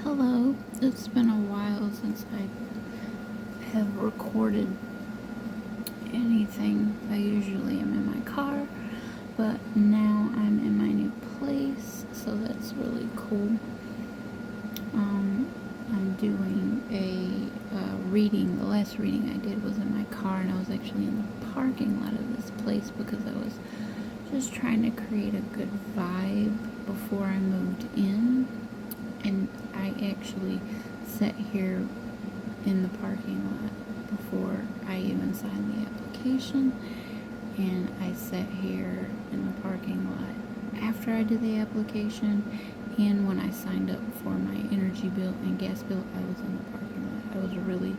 Hello, it's been a while since I have recorded anything. I usually am in my car, but now I'm in my new place, so that's really cool. I'm doing a reading. The last reading I did was in my car, and I was actually in the parking lot of this place because I was just trying to create a good vibe before I moved in. And I actually sat here in the parking lot before I even signed the application, and I sat here in the parking lot after I did the application, and when I signed up for my energy bill and gas bill, I was in the parking lot. I was really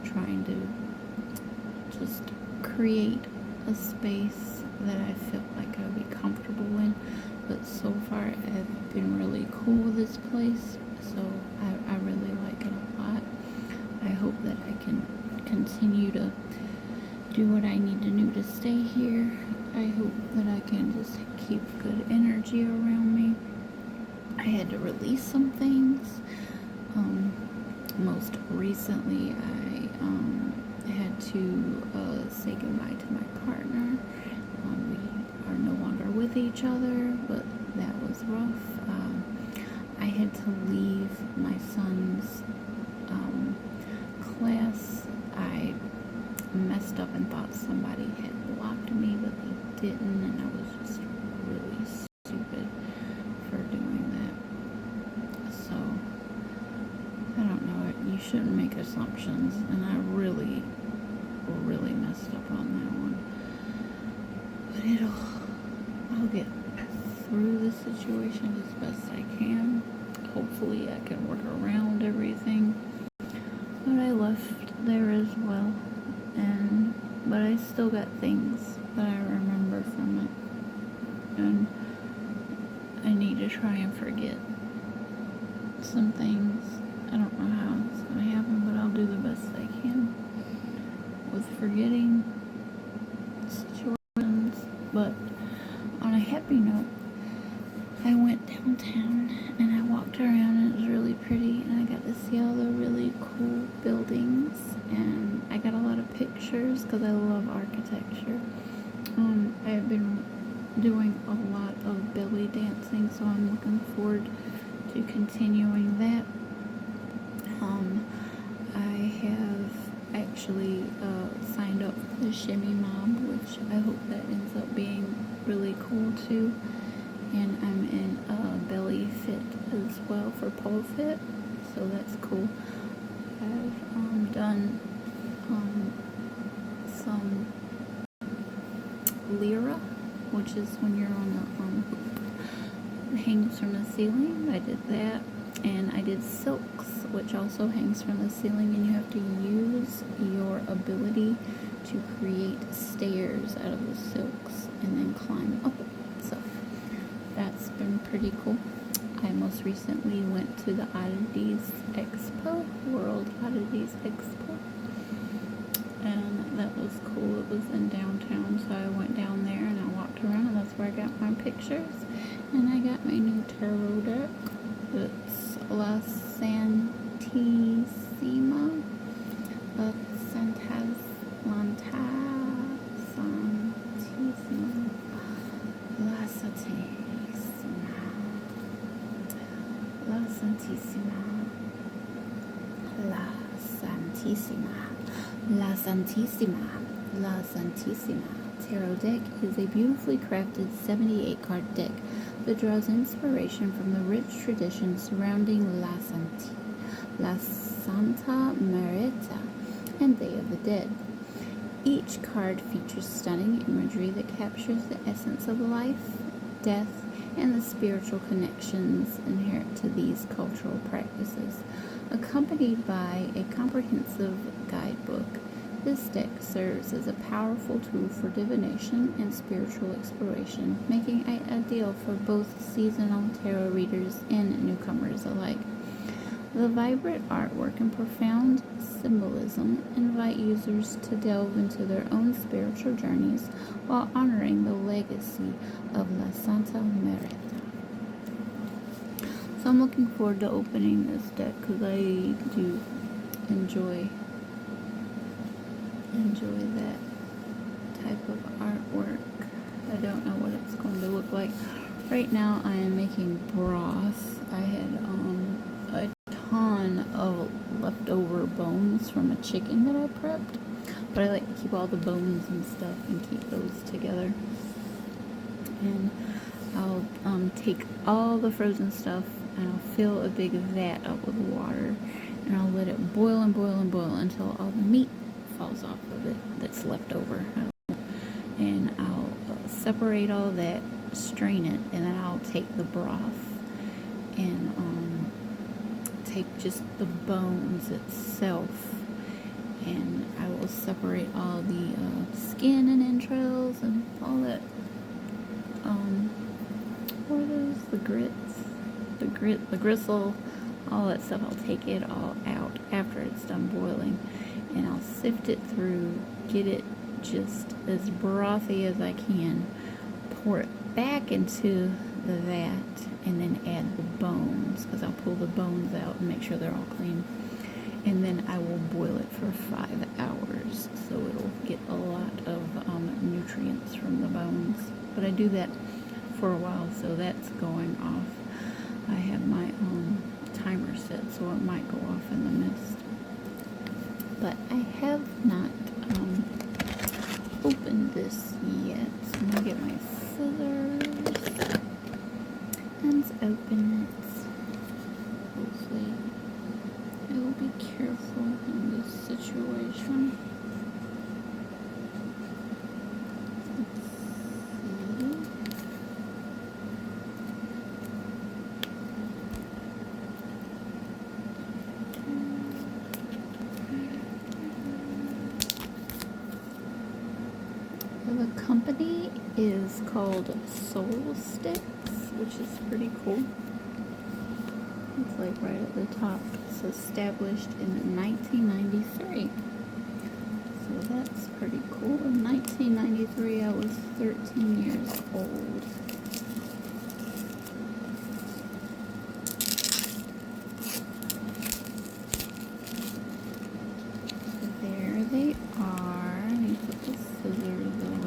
trying to just create a space that I felt like I would be comfortable in. But so far I've been really cool with this place, so I really like it a lot. I hope that I can continue to do what I need to do to stay here. I hope that I can just keep good energy around me. I had to release some things. Most recently I had to say goodbye to my partner. We are no longer with each other, but that was rough. I had to leave my son's class. I messed up and thought somebody had blocked me, but they didn't, and I was just really stupid for doing that. So I don't know, you shouldn't make assumptions, and I really messed up on that one. But I'll get through the situation as best I can. Hopefully I can work around everything. But I left there as well, but I still got things that I remember from it, and I need to try and forget some things. I don't know how it's going to happen, but I'll do the best I can with forgetting situations. But on a happy note, I went downtown and I walked around, and it was really pretty, and I got to see all the really cool buildings, and I got a lot of pictures because I love architecture. I've been doing a lot of belly dancing, so I'm looking forward to continuing that. I have actually signed up for the Shimmy Mob, which I hope that ends up being really cool too. And I'm in belly fit as well for pole fit, so that's cool. I've done some lira, which is when you're on the hoop that hangs from the ceiling. I did that, and I did silks, which also hangs from the ceiling, and you have to use your ability to create stairs out of the silks and then climb up it. So that's been pretty cool. I most recently went to the Oddities Expo, World Oddities Expo, and that was cool. It was in downtown, so I went down there and I walked around, and that's where I got my pictures. And I got my new tarot deck. It's La Santisima, La Santisima tarot deck is a beautifully crafted 78-card deck that draws inspiration from the rich tradition surrounding La Santa Marita, and Day of the Dead. Each card features stunning imagery that captures the essence of life, death, and the spiritual connections inherent to these cultural practices. Accompanied by a comprehensive guidebook, this deck serves as a powerful tool for divination and spiritual exploration, making it ideal for both seasonal tarot readers and newcomers alike. The vibrant artwork and profound symbolism invite users to delve into their own spiritual journeys while honoring the legacy of La Santa Merita. So I'm looking forward to opening this deck because I do enjoy that type of artwork. I don't know what it's going to look like. Right now I am making broth. I had a ton of leftover bones from a chicken that I prepped, but I like to keep all the bones and stuff and keep those together. And I'll take all the frozen stuff and I'll fill a big vat up with water, and I'll let it boil and boil and boil until all the meat falls off of it that's left over. And I'll separate all that, strain it, and then I'll take the broth and take just the bones itself, and I will separate all the skin and entrails and all that. What are those? The gristle, all that stuff. I'll take it all out after it's done boiling, and I'll sift it through, get it just as brothy as I can, pour it back into the vat, and then add the bones, because I'll pull the bones out and make sure they're all clean, and then I will boil it for 5 hours, so it'll get a lot of nutrients from the bones. But I do that for a while, so that's going off. I have my timer set, so it might go off in the mist. But I have not opened this yet, so I'm gonna get my scissors and open it. Hopefully I will be careful in this situation. The company is called Soul Sticks, which is pretty cool. It's like right at the top. It's established in 1993. So that's pretty cool. In 1993, I was 13 years old. There they are. Let me put the scissors away.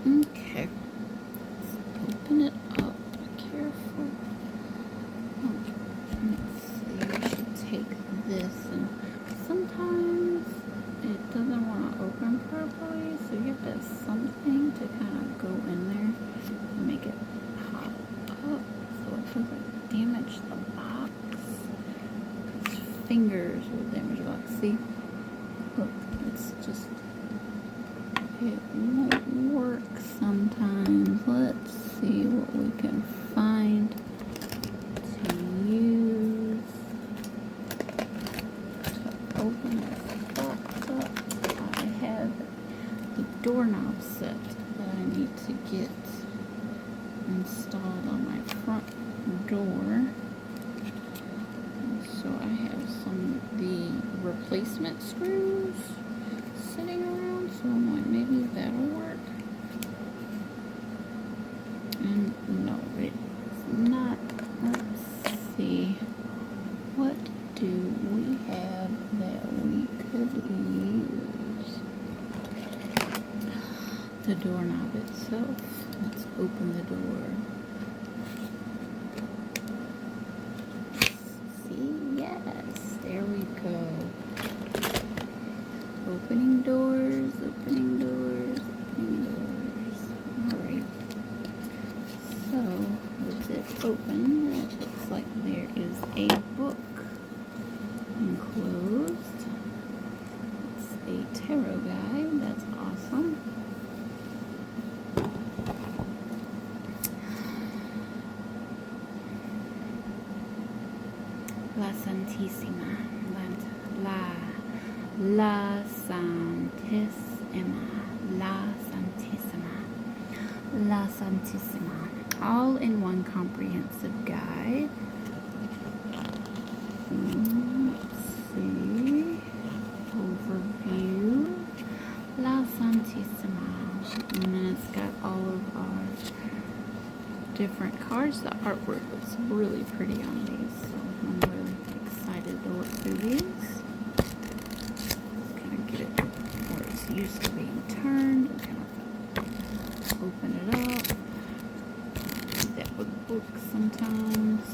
Okay. Let's open it up. Careful. Let's see. We should take this, and sometimes it doesn't want to open properly, so you have to have something to kind of go in there and make it pop up so it doesn't damage the box. Fingers will damage the box. See? Look, it's just, it won't work sometimes. Let's see what we can find to use to open this box up. I have the doorknob set that I need to get installed on my front door. So I have the replacement screws sitting around, so I'm like, maybe that'll work. And no, it's not. Let's see. What do we have that we could use? The doorknob itself. Let's open the door. There we go. Opening doors, opening doors, opening doors. Alright. So, with it open, it looks like there is a book enclosed. It's a tarot guide. That's awesome. La Santisima. La Santisima. La Santisima. La Santisima. all-in-one comprehensive guide. Let's see. Overview. La Santisima. And then it's got all of our different cards. The artwork looks really pretty on these, so I'm really excited to look through these. Kind of get it where it's used to being turned and kind of open it up. Do that with books sometimes.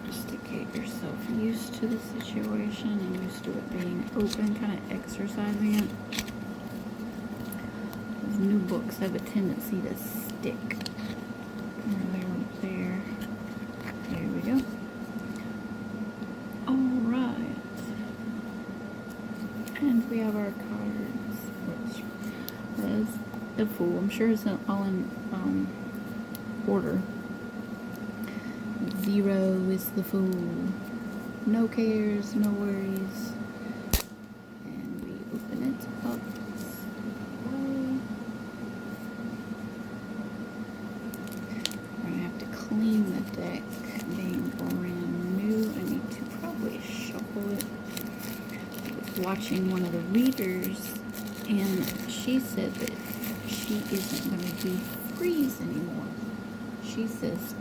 Just to get yourself used to the situation and used to it being open, kind of exercising it. Those new books have a tendency to stick. There. There we go. Alright. And we have our cards, which is the Fool. I'm sure it's all in order. 0 is the Fool. No cares, no worries. And we open it up. We're going to have to clean the deck. Being brand new, I need to probably shuffle it. I was watching one of the readers, and she said that she isn't going to do freeze anymore. She says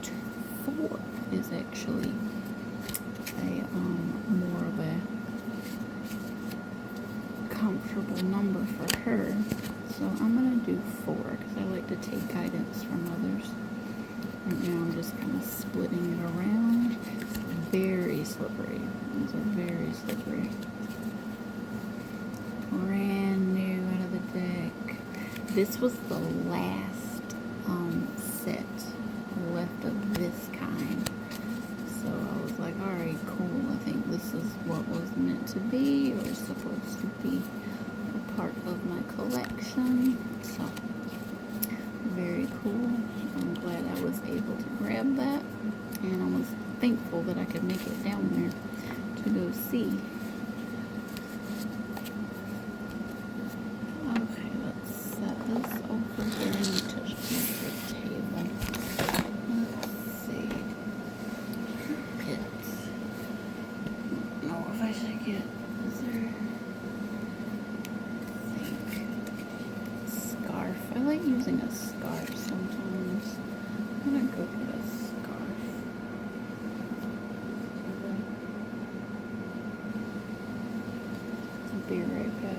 4 is actually a more of a comfortable number for her. So I'm going to do 4 because I like to take guidance from others. Right now I'm just kind of splitting it around. It's very slippery. These are very slippery. Brand new out of the deck. This was the last set left of this kind. So I was like, alright, cool. I think this is what was meant to be or supposed to be a part of my collection. So very cool. I'm glad I was able to grab that, and I was thankful that I could make it down there to go see. Okay, let's set this over here and touch the table. Let's see. Pits. I don't know if I should get, is there, I think, scarf. I like using a scarf sometimes. I'm gonna go get a scarf. I'll be right back.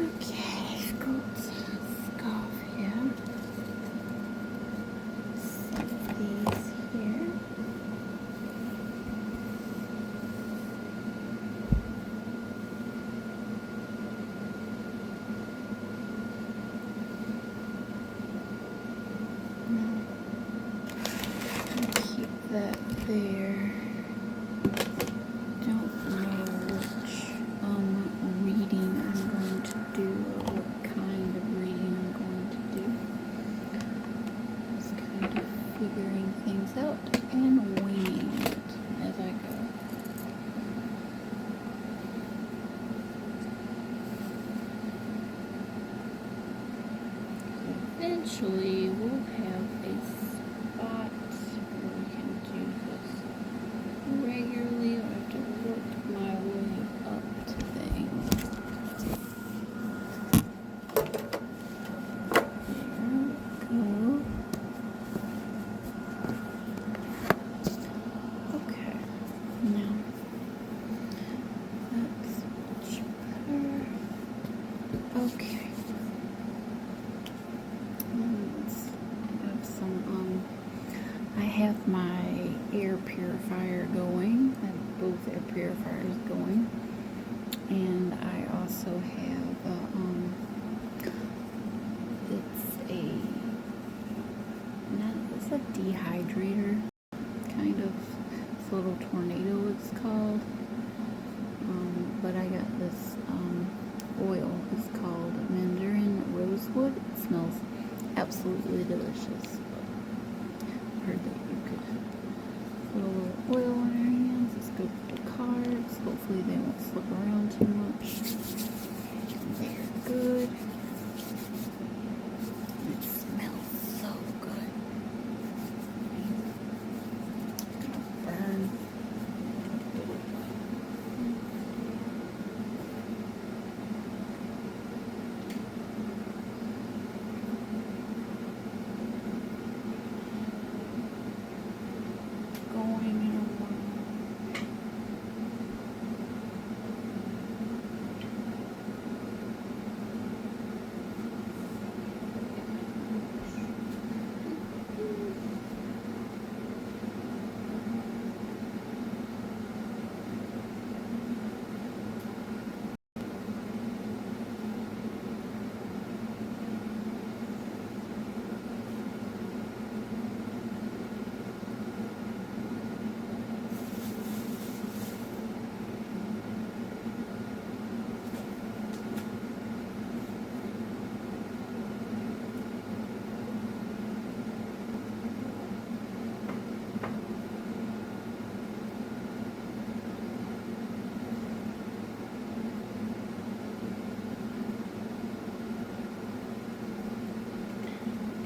Okay, got scarf here. Set these here. Keep that there. Don't know which reading I'm going to do or what kind of reading I'm going to do. Just kind of figuring things out and winging it as I go. Eventually we'll have a spot where we can do this regularly. I have to work my way up to things. There we go. Okay, now let's switch her. Okay. have my air purifier going. I have both air purifiers going. And I also have, it's a dehydrator, kind of. It's a little tornado, it's called. But I got this oil. It's called Mandarin Rosewood. It smells absolutely delicious. I heard that you could put a little oil on your hands. It's good for the cards. Hopefully they won't slip around too much. They're good. It smells so good. It's gonna burn.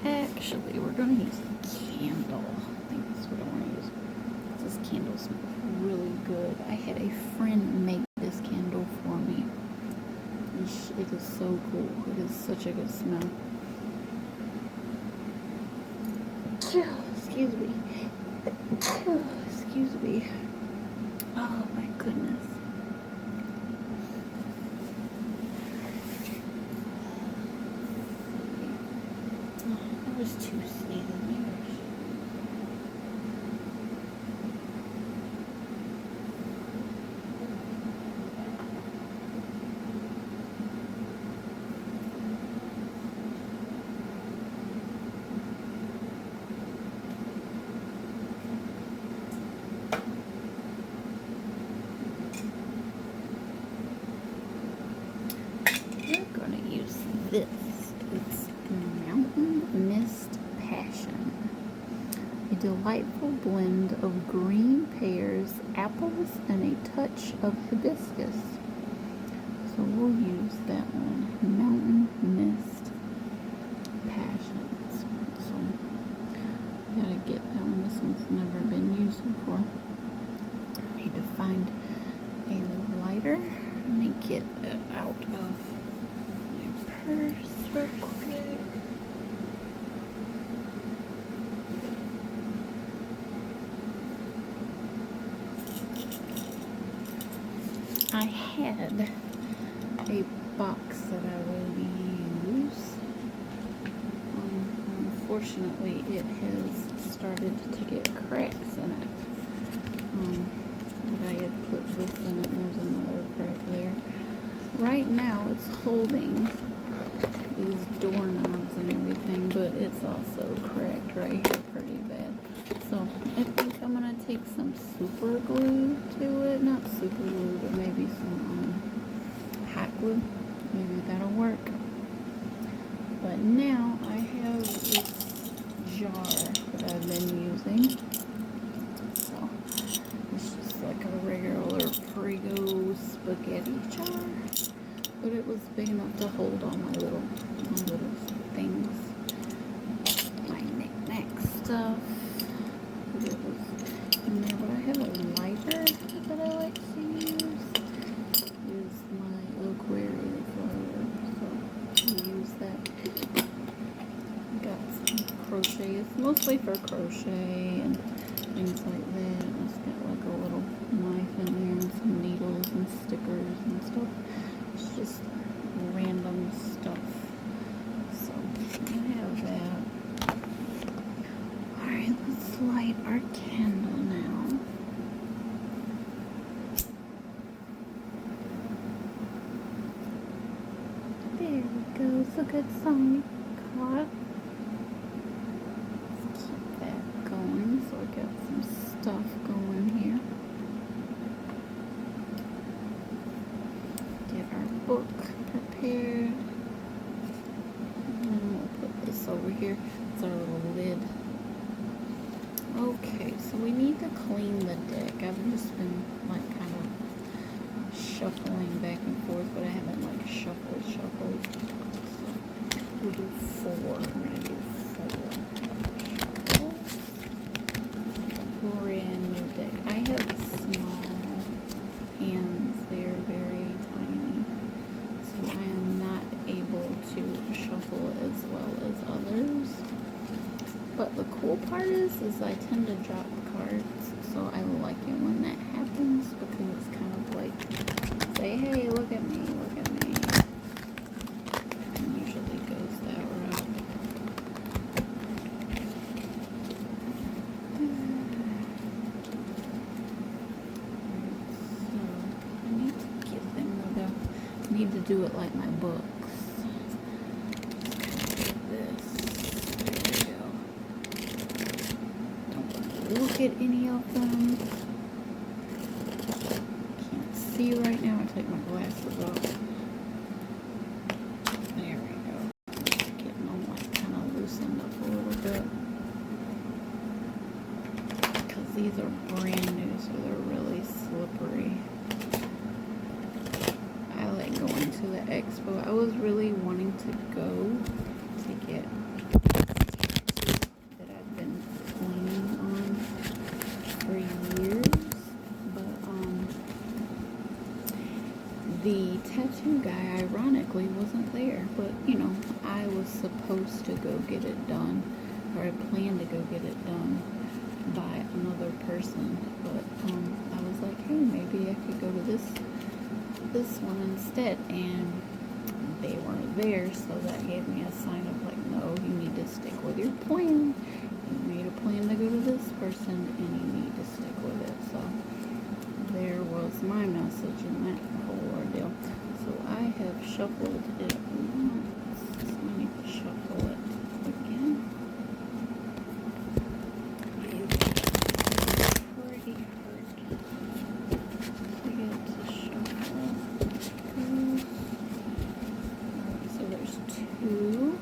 Actually, we're going to use a candle. I think that's what I want to use. This candle smells really good. I had a friend make this candle for me. It is so cool. It is such a good smell. Excuse me. Excuse me. Oh my goodness. That was too sneezing. We're going to use this. It's Mountain Mist Passion. A delightful blend of green pears, apples, and a touch of hibiscus. So we'll use that one. Mountain Mist Passion. So gotta get that one. This one's never been used before. I need to find a lighter. Let me get it out of my purse real quick. I had a box that I will use. Unfortunately, it has started to get cracks in it. But I had put this in it, and there's another crack there. Right now, it's holding these doorknobs and everything, but it's also cracked right here pretty bad. So I think I'm gonna take some super glue to it. Not super glue, but maybe some hot glue. Maybe that'll work. But now I have this jar that I've been using. So it's just like a regular Prego spaghetti jar. But it was big enough to hold all my little things. My knick-knack stuff. It was in there, but I have a lighter that I like to use. Use my aquarium flower, so I'll use that. Got some crochet. It's mostly for crochet and things like that. It's got like a little knife in there and some needles and stickers and stuff. It's just random stuff. So I have that. Alright, let's light our always a good sign. Caught. Let's keep that going. So I got some stuff going here. Get our book prepared. And then we'll put this over here. It's our little lid. Okay, so we need to clean the deck. I've just been like kind of shuffling back and forth, but I haven't like shuffled. So we'll do 4. We're gonna do 4 shuffles. Brand new deck. I have small hands. They're very tiny, so I am not able to shuffle as well as others. But the cool part is I tend to drop cards, so I like it when that happens because it's kind of like, say, hey, look at me, look at me. It usually goes that route. So, I need to get them, I need to do it like my books. Look at any of them. Can't see right now. I take my glasses off. There we go. Getting them like kind of loosened up a little bit. Because these are brand new, so they're really slippery. I like going to the Expo. I was really wanting to go to get that I've been planning on for years, but the tattoo guy ironically wasn't there, but you know, I was supposed to go get it done, or I planned to go get it done by another person, but I was like, hey, maybe I could go to this one instead, and they weren't there, so that gave me a sign of like, no, you need to stick with your plan. You made a plan to go to this person, and you need to stick with it. So there was my message in that whole ordeal. So I have shuffled it once. So I need to shuffle it again. It's pretty hard to get to shuffle. Alright, so there's 2.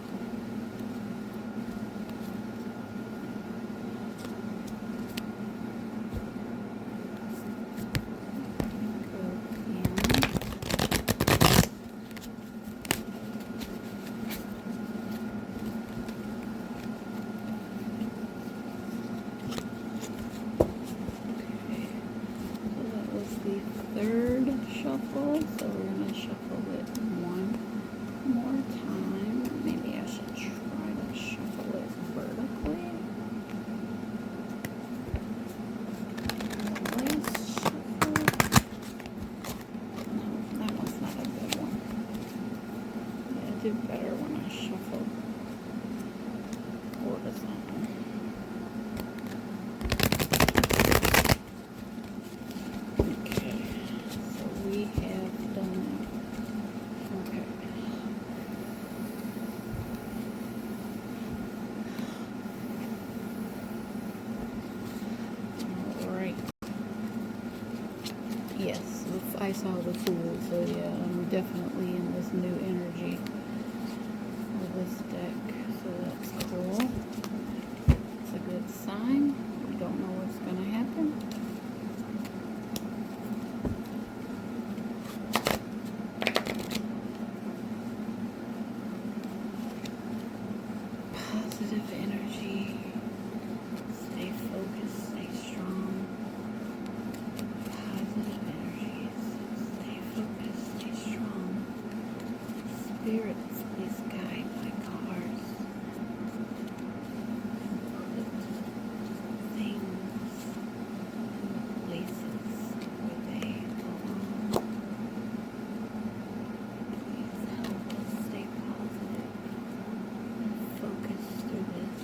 Third shuffle, so we're going to shuffle it one more time. Maybe I should try to shuffle it vertically. Last shuffle. No, that one's not a good one. Yeah, I did better when I shuffled horizontal. Yes, I saw the Fool, so yeah, I'm definitely in this new energy of this deck, so that's cool. It's a good sign. We don't know what's going to happen. Positive energy. Stay focused, stay strong. Positive energies. Stay focused, stay strong. Spirits, please guide my cards. Put things in places where they belong. Please help us stay positive and focused through this.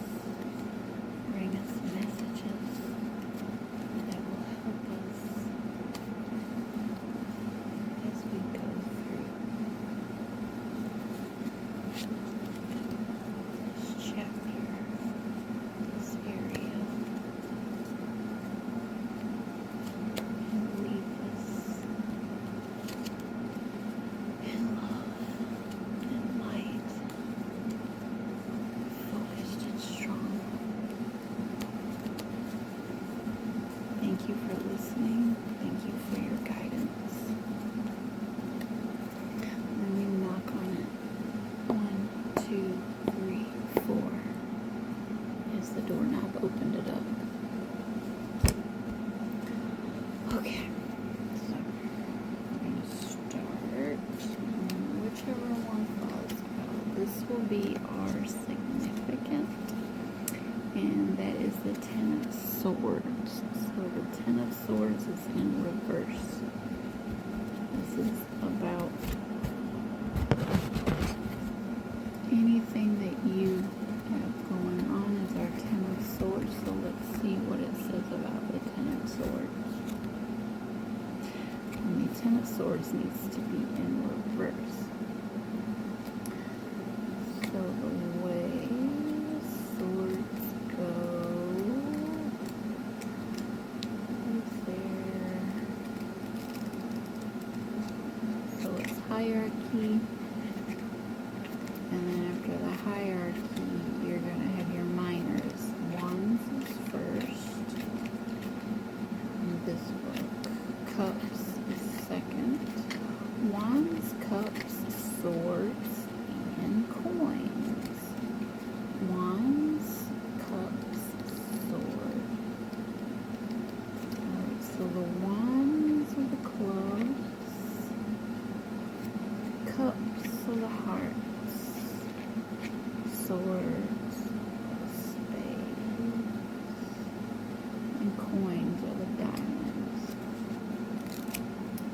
will be our significant, and that is the Ten of Swords. So the Ten of Swords is in reverse. This is about anything that you have going on is our Ten of Swords. So let's see what it says about the Ten of Swords. And the Ten of Swords needs to be in reverse. So the way swords go is there. So it's hierarchy. And then after the hierarchy, you're going to have your minors. Wands is first. In this book. Cups is second. Wands, cups, swords, and coins. Wands, cups, sword. Alright, so the wands are the clubs. Cups are the hearts. Swords, spades, and coins are the diamonds.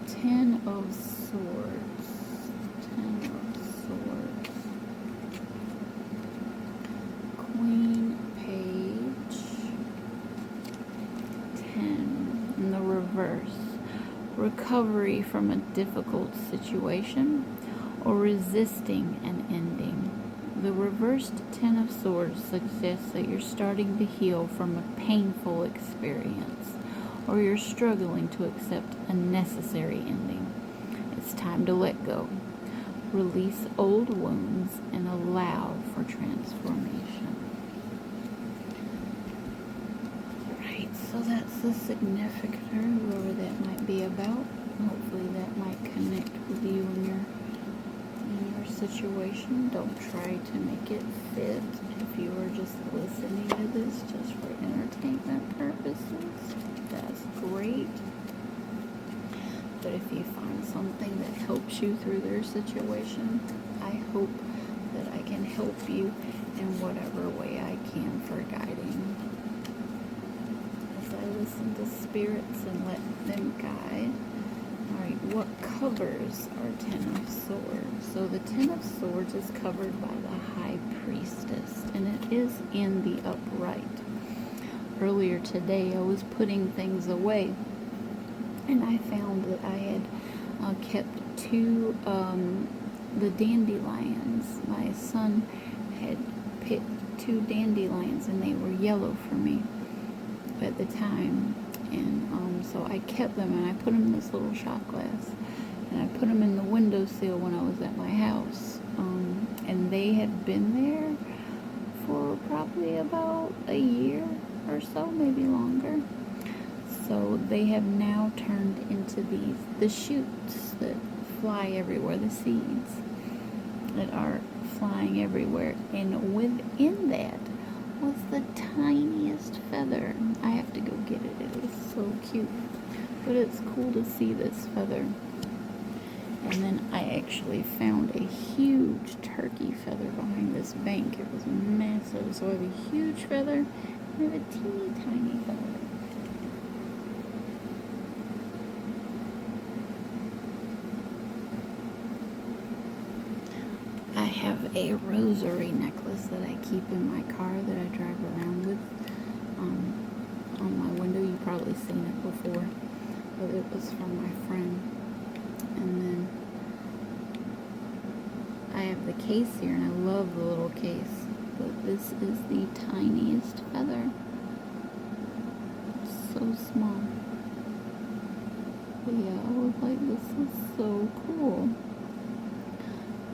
Ten of Swords. Ten of Swords. Queen, page. 10. In the reverse. Recovery from a difficult situation or resisting an ending. The reversed Ten of Swords suggests that you're starting to heal from a painful experience, or you're struggling to accept a necessary ending. It's time to let go. Release old wounds and allow for transformation. Right, so that's the significator, whoever that might be about. Hopefully that might connect with you in your situation. Don't try to make it fit. If you are just listening to this just for entertainment purposes, that's great. But if you find something that helps you through their situation, I hope that I can help you in whatever way I can for guiding. As I listen to spirits and let them guide. Alright, what covers our Ten of Swords? So the Ten of Swords is covered by the High Priestess, and it is in the upright. Earlier today I was putting things away, and I found that I had kept two, the dandelions. My son had picked two dandelions, and they were yellow for me at the time. And so I kept them, and I put them in this little shot glass, and I put them in the windowsill when I was at my house, and they had been there for probably about a year or so, maybe longer. So they have now turned into the shoots that fly everywhere, the seeds that are flying everywhere, and within that was the tiniest feather. I have to go get it. It was so cute. But it's cool to see this feather. And then I actually found a huge turkey feather behind this bank. It was massive. So I have a huge feather and I have a teeny tiny feather. I have a rosary necklace that I keep in my car that I drive around with on my window. You've probably seen it before, but it was from my friend. And then I have the case here, and I love the little case, but this is the tiniest feather. It's so small. But yeah, I was like, this is so cool.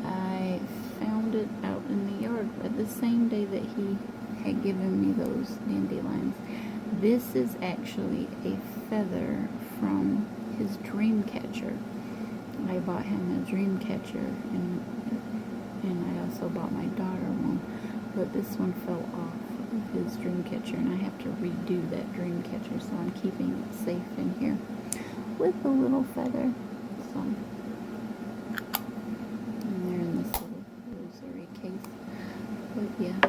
I found it out in the yard at the same day that he had given me those dandelions. This is actually a feather from his dream catcher. I bought him a dream catcher, and I also bought my daughter one, but this one fell off of his dream catcher, and I have to redo that dream catcher, so I'm keeping it safe in here with a little feather. So, and they're in this little rosary case But yeah,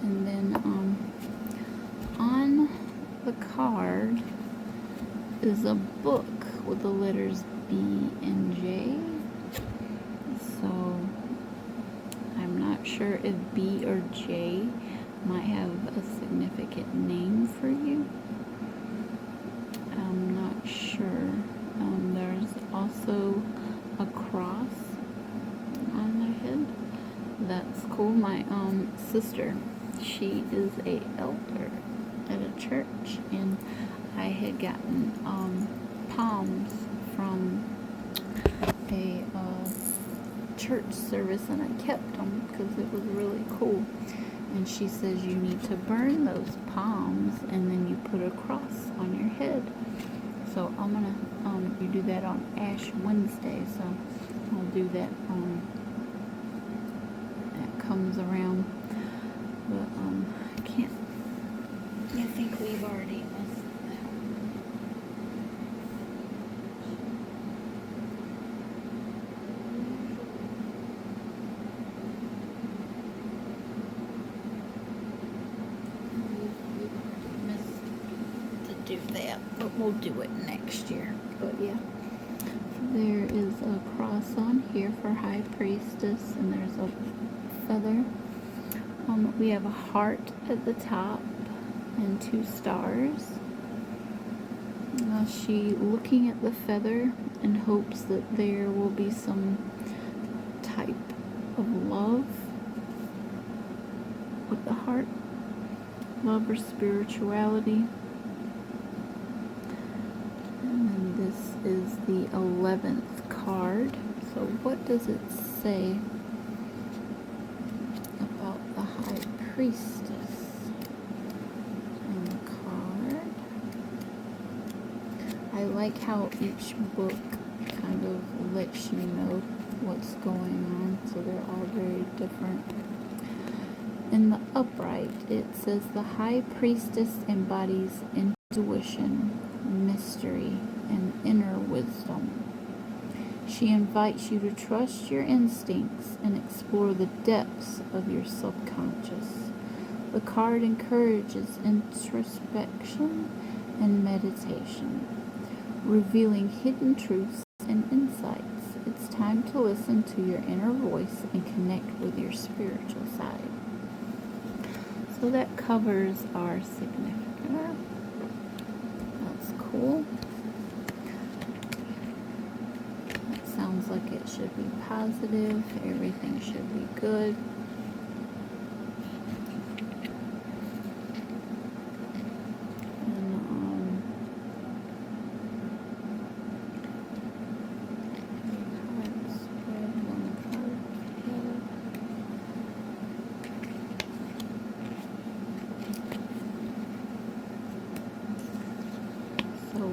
and then on the card is a book with the letters B and J. So I'm not sure if B or J might have a significant name for you. I'm not sure. There's also a cross on their head. That's cool. My sister, she is a elder at a church, and I had gotten palms from a church service, and I kept them because it was really cool. And she says you need to burn those palms and then you put a cross on your head. So I'm gonna you do that on Ash Wednesday, so I'll do that that comes around. But I can't, I think we've already messed that. Do that, but we'll do it next year. But yeah, there is a cross on here for High Priestess, and there's a feather. We have a heart at the top and 2 stars. She looking at the feather in hopes that there will be some type of love with the heart, love or spirituality. This is the 11th card. So what does it say about the High Priestess on the card? I like how each book kind of lets you know what's going on, so they're all very different. In the upright, it says the High Priestess embodies intuition, mystery, and inner wisdom. She invites you to trust your instincts and explore the depths of your subconscious. The card encourages introspection and meditation, revealing hidden truths and insights. It's time to listen to your inner voice and connect with your spiritual side. So that covers our significant. That's cool. That sounds like it should be positive. Everything should be good.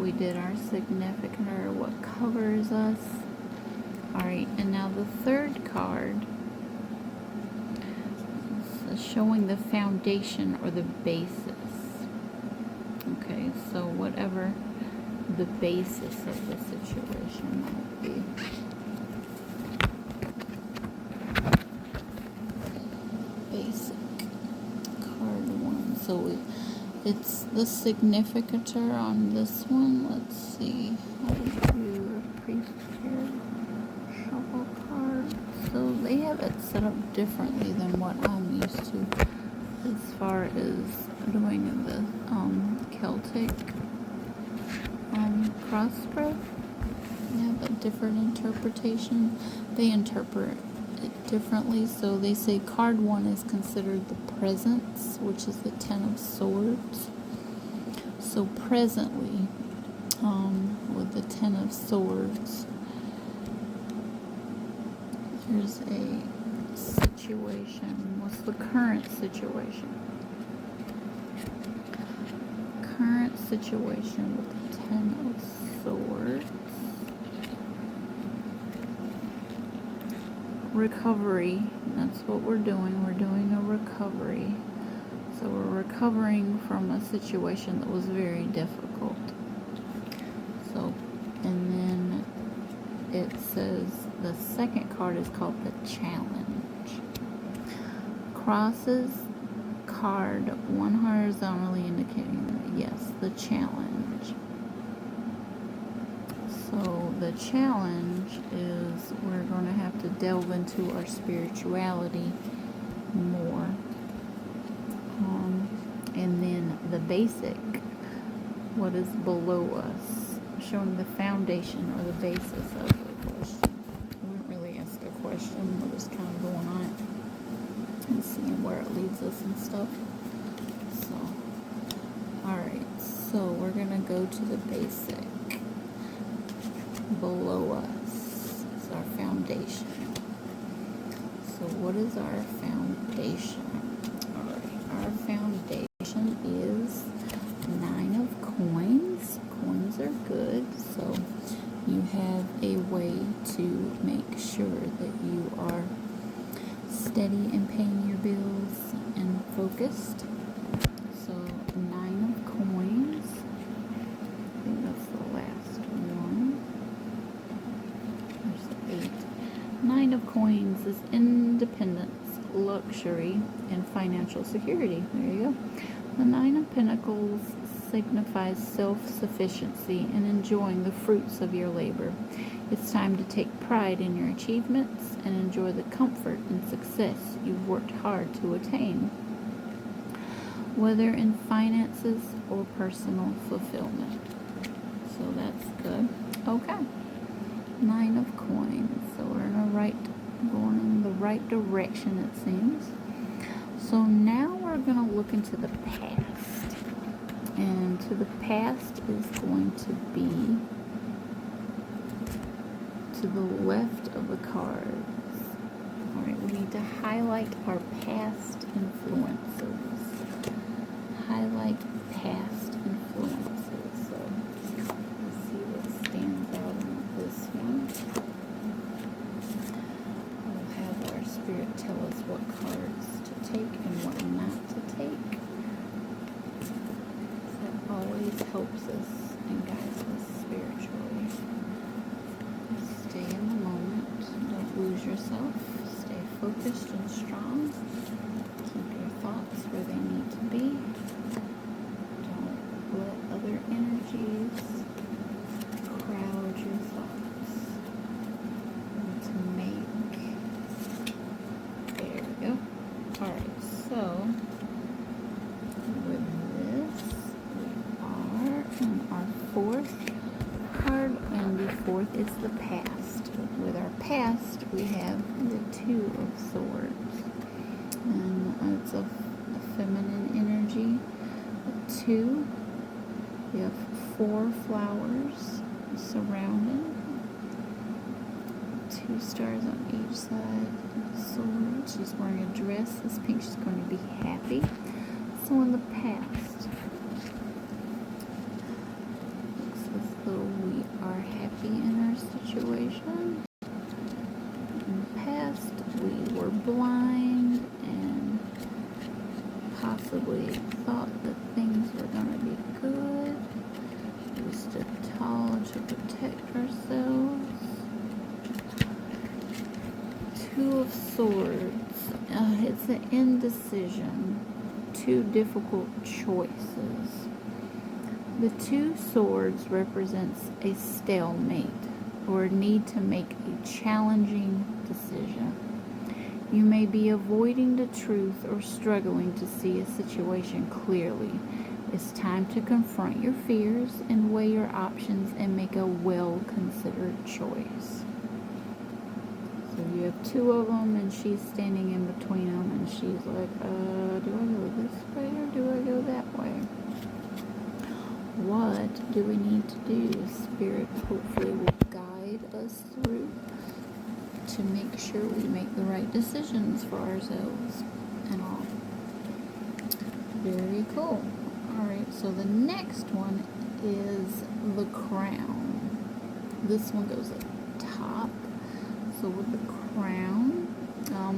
We did our significant, or what covers us. Alright, and now the third card is showing the foundation or the basis. Okay, so whatever the basis of the situation might be. Basic. Card 1. So it's the significator on this one. Let's see. How to do a priesthood shuffle card. So they have it set up differently than what I'm used to as far as doing the Celtic cross spread. They have a different interpretation. They interpret it differently. So they say card 1 is considered the presence, which is the 10 of Swords. So presently, with the 10 of Swords, there's a situation. What's the current situation? Current situation with the 10 of Swords. Recovery. That's what we're doing. We're doing a recovery. So we're recovering from a situation that was very difficult. So, and then it says the second card is called the challenge. crosses card, one horizontally indicating, yes, the challenge. So the challenge is we're going to have to delve into our spirituality more. And then the basic, what is below us, showing the foundation or the basis of the question. We don't really ask a question, we're just kind of going on it and seeing where it leads us and stuff. So, alright, so we're going to go to the basic. Below us is our foundation. So what is our foundation? Alright, our foundation is 9 of coins. Coins are good, so you have a way to make sure that you are steady in paying your bills and focused. So 9 of coins. I think that's the last one. There's 8. 9 of coins is independence, luxury, and financial security. There you go. The 9 of Pentacles signifies self-sufficiency and enjoying the fruits of your labor. It's time to take pride in your achievements and enjoy the comfort and success you've worked hard to attain, whether in finances or personal fulfillment. So that's good. Okay. 9 of coins. So we're going in the right direction, it seems. So now we're going to look into the past. And to the past is going to be to the left of the cards. Alright, we need to highlight our past influences. Highlight past influences. So let's see what stands out on this one. We'll have our spirit tell us what cards to take and what not to take. That always helps us and guides us spiritually. Stay in the moment. Don't lose yourself. Stay focused and strong. Keep your thoughts where they need to be. Don't let other energies crowd your thoughts. And to make... There we go. Alright, so with this, we are in our 4th card, and the 4th is the past. With our past, we have the 2 of Swords, and it's a feminine energy. The 2, we have 4 flowers surrounding, 2 stars on each side of the sword. She's wearing a dress. This pink, she's going to be happy. So in the past, looks as though we are happy in our situation. In the past, we were blind and possibly thought that things were going to be good. We stood tall to protect ourselves. 2 of Swords. It's an indecision. 2 difficult choices. The 2 swords represents a stalemate or a need to make a challenging decision. You may be avoiding the truth or struggling to see a situation clearly. It's time to confront your fears and weigh your options and make a well-considered choice. So you have 2 of them, and she's standing in between them, and she's like, do I go this way or do I go that way? What do we need to do? Spirit hopefully will guide us through to make sure we make the right decisions for ourselves and all. Very cool. Alright, so the next one is the crown. This one goes at the top. So with the crown,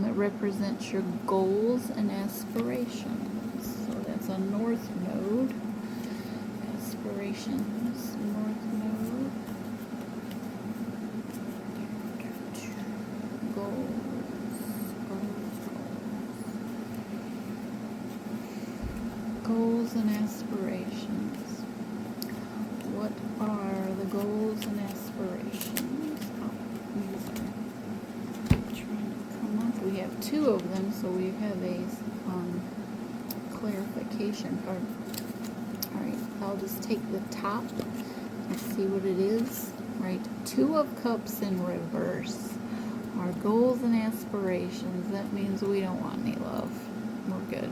it represents your goals and aspirations. So that's a north node. Aspirations, north node. Goals. Goals and aspirations. What are the goals and aspirations? Oh, these are trying to come up. We have two of them, so we have a clarification card. Alright, I'll just take the top and see what it is. Right, Two of Cups in reverse. Our goals and aspirations. That means we don't want any love. We're good.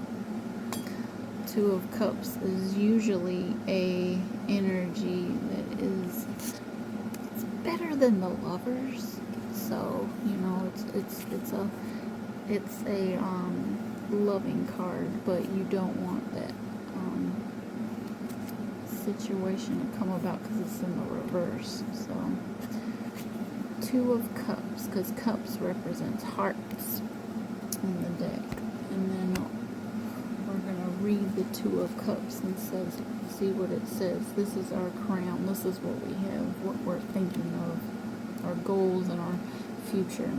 Two of Cups is usually a energy that is, it's better than the Lovers. So, you know, it's a loving card, but you don't want that situation to come about because it's in the reverse. So Two of Cups, because cups represents hearts in the deck. And then we're going to read the Two of Cups and see what it says. This is our crown. This is what we have, what we're thinking of, our goals and our future.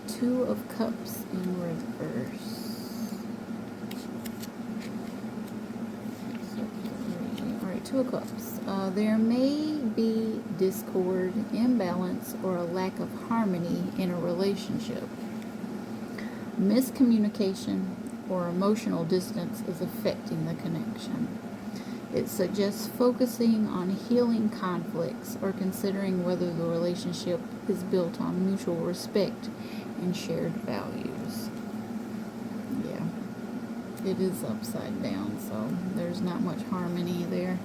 Two of Cups in reverse. Two of Cups. There may be discord, imbalance, or a lack of harmony in a relationship. Miscommunication or emotional distance is affecting the connection. It suggests focusing on healing conflicts or considering whether the relationship is built on mutual respect and shared values. Yeah, it is upside down, so there's not much harmony there.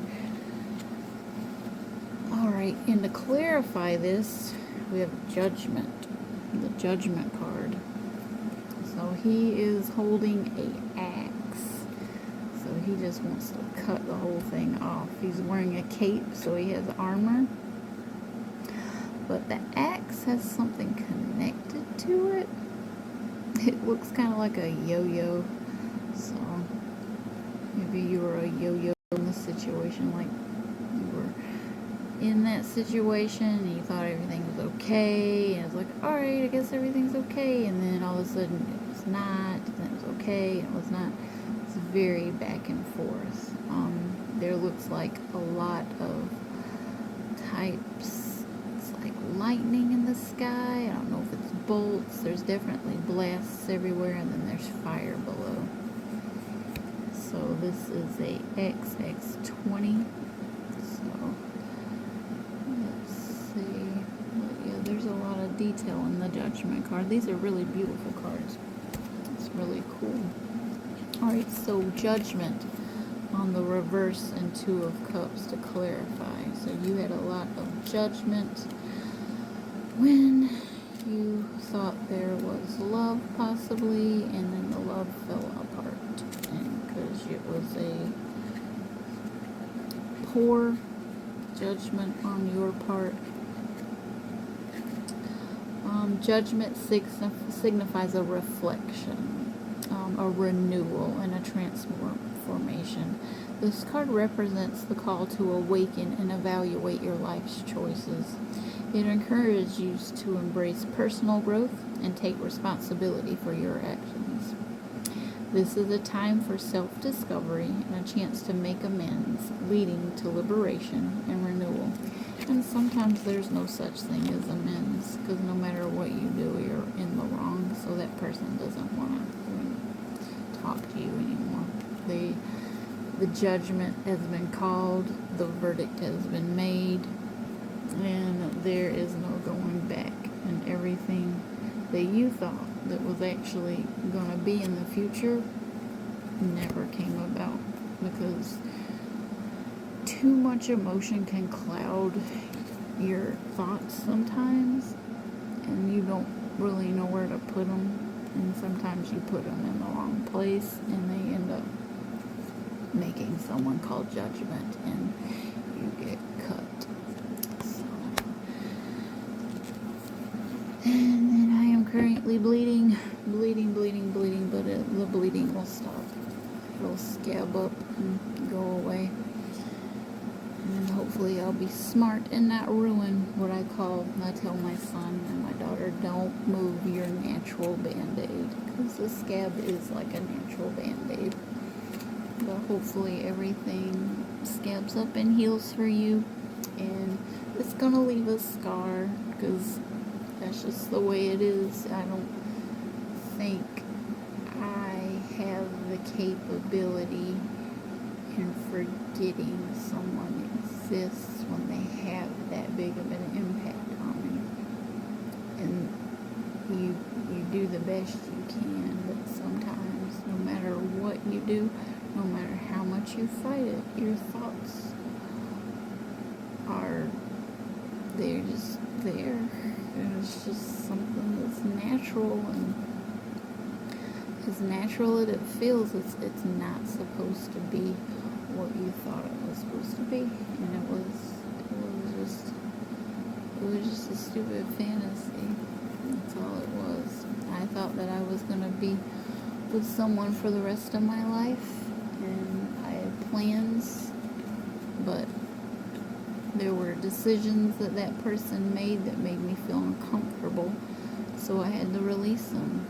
Alright, and to clarify this, we have Judgment, the Judgment card. So he is holding an axe. So he just wants to cut the whole thing off. He's wearing a cape, so he has armor. But the axe has something connected to it. It looks kind of like a yo-yo. So maybe you were a yo-yo in this situation, like you were in that situation and you thought everything was okay, and it's like, alright, I guess everything's okay, and then all of a sudden it was not, and then it was okay, and it was not. It's very back and forth. There looks like a lot of types. It's like lightning in the sky. I don't know if it's bolts. There's definitely blasts everywhere, and then there's fire below. So this is a XX20. So let's see. Well, yeah, there's a lot of detail in the Judgment card. These are really beautiful cards. It's really cool. Alright, so Judgment on the reverse and Two of Cups to clarify. So you had a lot of judgment when you thought there was love possibly, and then the love fell apart. And because it was a poor judgment on your part. Judgment signifies a reflection, a renewal, and a transformation. This card represents the call to awaken and evaluate your life's choices. It encourages you to embrace personal growth and take responsibility for your actions. This is a time for self-discovery and a chance to make amends, leading to liberation and renewal. And sometimes there's no such thing as amends, because no matter what you do, you're in the wrong, so that person doesn't want to talk to you anymore. The judgment has been called, the verdict has been made, and there is no going back. And everything that you thought that was actually going to be in the future never came about, because too much emotion can cloud your thoughts sometimes, and you don't really know where to put them, and sometimes you put them in the wrong place, and they end up making someone call judgment, and you get cut. So, and then I am currently bleeding, but the bleeding will stop. It'll scab up and go away. And hopefully I'll be smart and not ruin what I tell my son and my daughter, don't move your natural Band-Aid, because the scab is like a natural Band-Aid. but hopefully everything scabs up and heals for you. And it's gonna leave a scar, because that's just the way it is. I don't think I have the capability in forgetting someone exists when they have that big of an impact on me. And you do the best you can, but sometimes, no matter what you do, no matter how much you fight it, your thoughts are, they're just there. And it's just something that's natural, and as natural as it feels, it's not supposed to be what you thought it was supposed to be. And it was just a stupid fantasy. That's all it was. I thought that I was gonna be with someone for the rest of my life, and I had plans, but there were decisions that person made that made me feel uncomfortable, so I had to release them.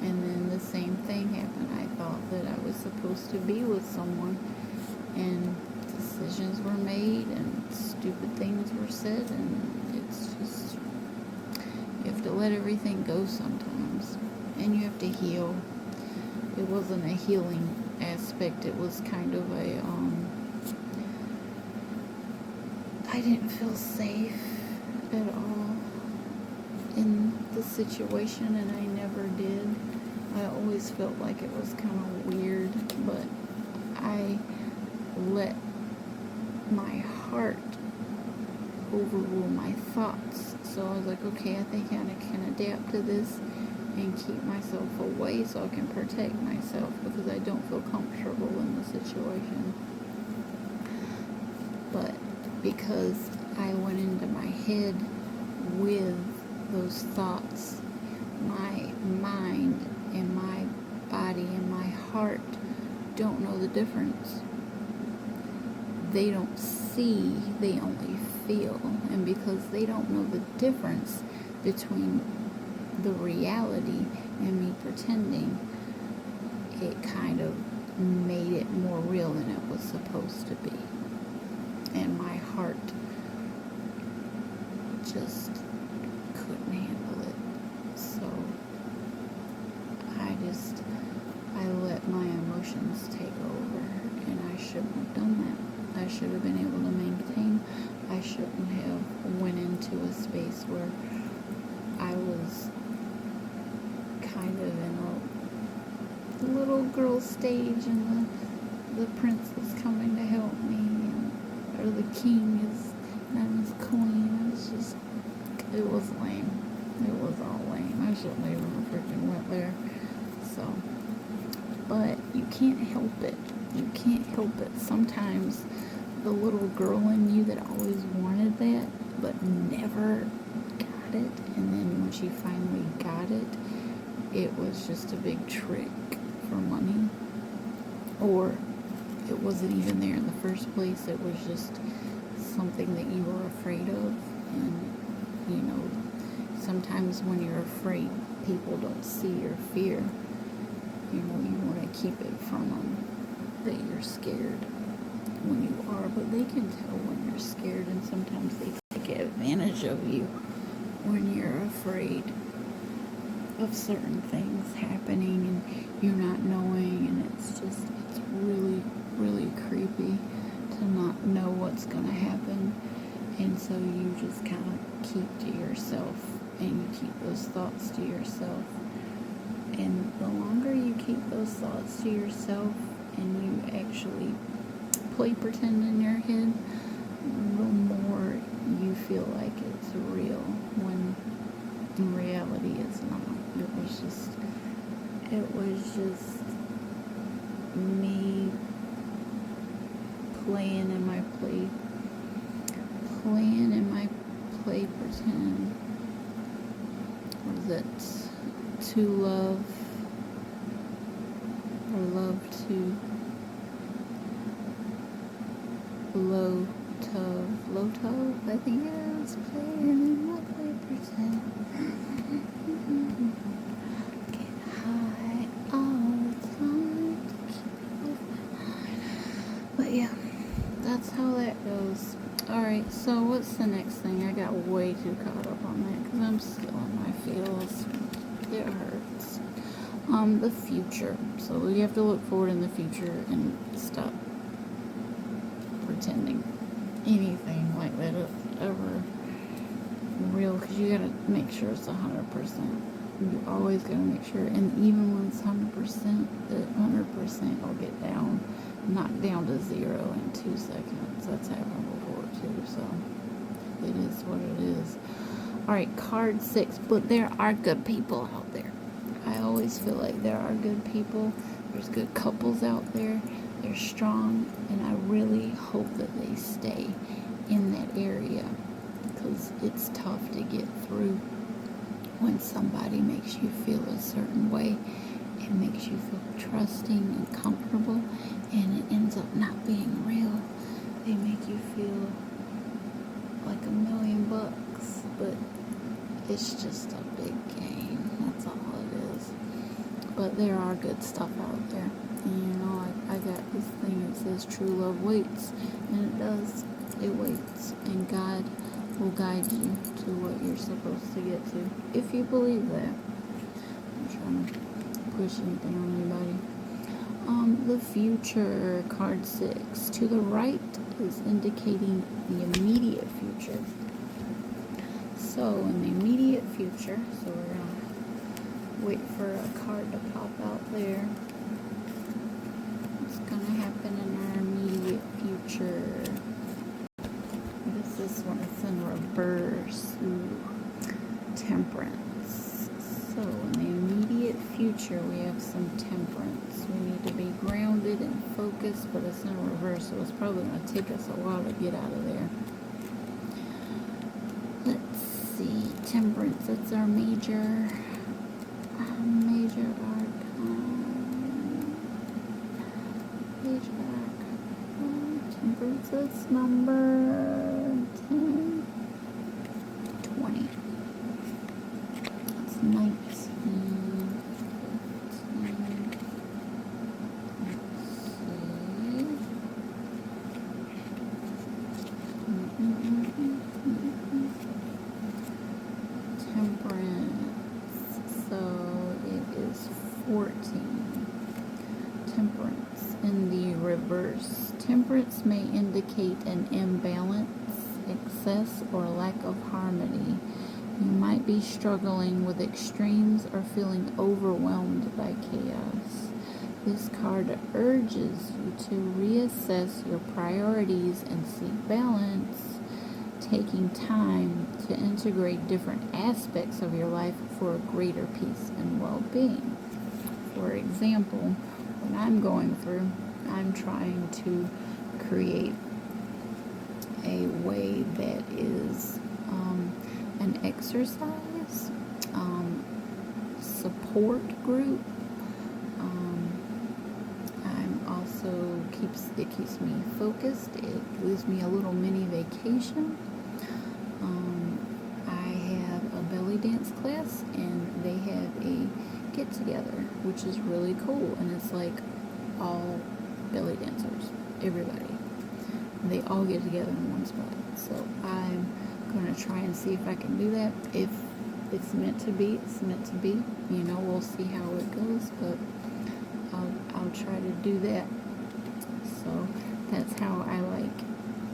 And then the same thing happened. I thought that I was supposed to be with someone, and decisions were made, and stupid things were said, and it's just, you have to let everything go sometimes, and you have to heal. It wasn't a healing aspect, it was kind of a, I didn't feel safe at all in the situation, and I never did. I always felt like it was kind of weird, but I let my heart overrule my thoughts. So I was like, okay, I think I can adapt to this and keep myself away so I can protect myself, because I don't feel comfortable in the situation. But because I went into my head with those thoughts, my mind and my body and my heart don't know the difference. They don't see, they only feel. And because they don't know the difference between the reality and me pretending, it kind of made it more real than it was supposed to be. And my heart just couldn't handle it. So I let my emotions take over, and I shouldn't have done that. I should have been able to maintain. I shouldn't have went into a space where I was kind of in a little girl stage, and the prince was coming to help me, or the king is not his queen. It's just, it was lame. It was all lame. I shouldn't have even freaking went there. So, but you can't help it. You can't help it. Sometimes the little girl in you that always wanted that, but never got it, and then when she finally got it, it was just a big trick for money, or it wasn't even there in the first place. It was just something that you were afraid of. And you know, sometimes when you're afraid, people don't see your fear. You know, you want to keep it from them that you're scared when you are, but they can tell when you're scared, and sometimes they take advantage of you when you're afraid of certain things happening and you're not knowing, and it's really, really creepy to not know what's going to happen. And so you just kind of keep to yourself, and you keep those thoughts to yourself. And the longer you keep those thoughts to yourself and you actually play pretend in your head, the more you feel like it's real, when in reality it's not. It was just me playing in my play pretend. Was it to love, or love to low tove, I think it was, playing in my play pretend. Get high all the time to keep off my mind. yeah, that's how that goes. Alright, so what's the next thing? I got way too caught up on that because I'm still in my feels. It hurts. The future. So we have to look forward in the future and stop pretending anything like that is ever real, because you gotta make sure it's 100%. You always gotta make sure, and even when it's 100%, the 100% will get knocked down to 0 in 2 seconds. That's happened before too, so it is what it is. Alright, card 6, but there are good people out there. I always feel like there are good people. There's good couples out there. They're strong, and I really hope that they stay in that area, because it's tough to get through when somebody makes you feel a certain way. It makes you feel trusting and comfortable, and it ends up not being real. They make you feel like $1,000,000, but it's just a big game. That's all it is. But there are good stuff out there. And, I got this thing that says true love waits, and it does. It waits, and God will guide you to what you're supposed to get to, if you believe that. I'm trying to push anything on anybody. The future, card 6. To the right is indicating the immediate future. So in the immediate future, so we're going to wait for a card to pop out there. What's going to happen in our immediate future? This one is in reverse. Ooh. Temperance. So in the immediate future, we have some temperance. We need to be grounded and focused, but it's in reverse, so it's probably going to take us a while to get out of there. Let's see. Temperance. It's our major arcana. Major arcana. Temperance. It's number 10. 20. It's 19. 15. Temperance. So it is 14. Temperance in the reverse. Temperance may indicate an imbalance, excess, or lack of harmony. You might be struggling with extremes or feeling overwhelmed by chaos. This card urges you to reassess your priorities and seek balance, taking time to integrate different aspects of your life for greater peace and well-being. For example, what I'm going through, I'm trying to create a way that is an exercise support group. I'm also it keeps me focused. It gives me a little mini vacation. I have a belly dance class, and they have a get together, which is really cool, and it's like all belly dancers, everybody. They all get together in one spot. So I'm going to try and see if I can do that. If it's meant to be, it's meant to be. We'll see how it goes, but I'll try to do that. So that's how I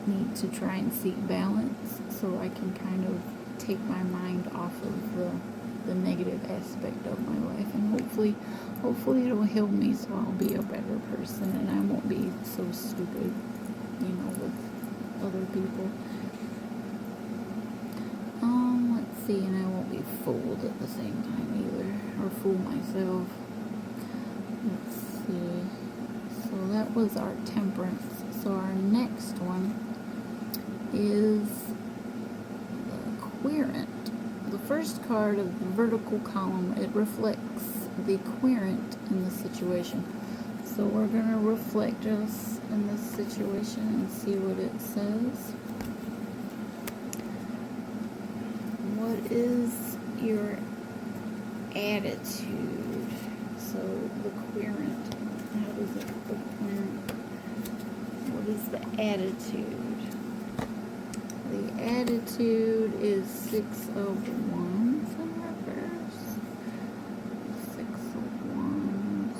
need to try and seek balance, so I can kind of take my mind off of the negative aspect of my life, and hopefully it'll heal me, so I'll be a better person, and I won't be so stupid, with other people. Let's see, and I won't be fooled at the same time either, or fool myself. Let's see. So that was our temperance. So our next one is the querent. The first card of the vertical column, it reflects the querent in the situation. So we're going to reflect us in this situation and see what it says. What is your attitude? So the querent, how does it, the querent, what is is the attitude? The attitude is 6 of Wands in reverse. 6 of Wands.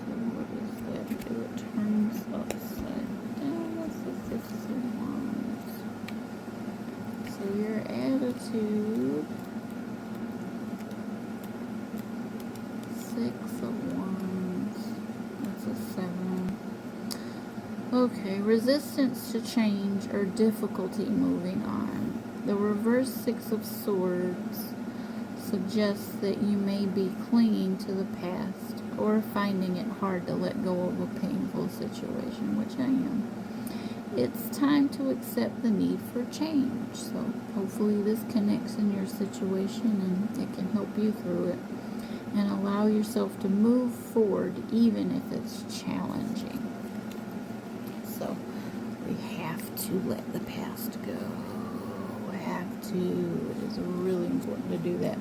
So what does that do? It turns upside down. That's the 6 of Wands. So your attitude, 6 of Wands. That's a 7. Okay, resistance to change or difficulty moving on. The reverse 6 of Swords suggests that you may be clinging to the past or finding it hard to let go of a painful situation, which I am. It's time to accept the need for change. So hopefully this connects in your situation and it can help you through it. And allow yourself to move forward even if it's challenging. So we have to let the past go. We have to. It is really important to do that.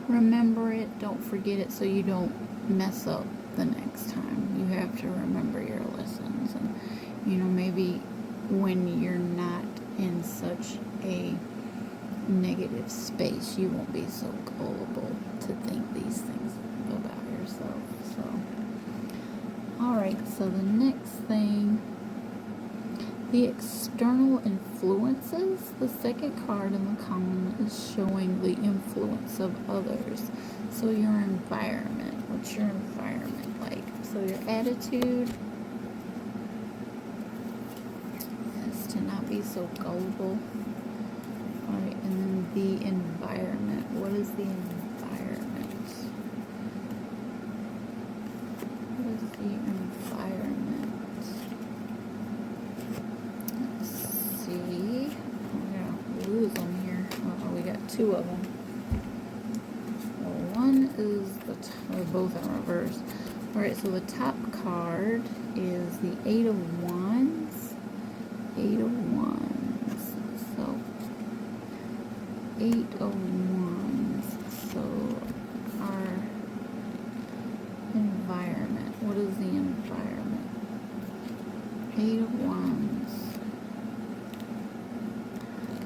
Remember it. Don't forget it so you don't mess up the next time. You have to remember your lessons. And, maybe when you're not in such a negative space, you won't be so gullible to think these things about yourself. So, alright, so the next thing, the external influences. The second card in the column is showing the influence of others. So your environment. What's your environment like? So your attitude is to not be so gullible. Alright, and then the environment. What is the environment? What is the environment? Let's see. We're going to lose them here. Oh, we got 2 of them. Well, one is they're both in reverse. Alright, so the top card is the 8 of Wands. 8 of Wands. So 8 of Wands. So our environment. What is the environment? 8 of Wands.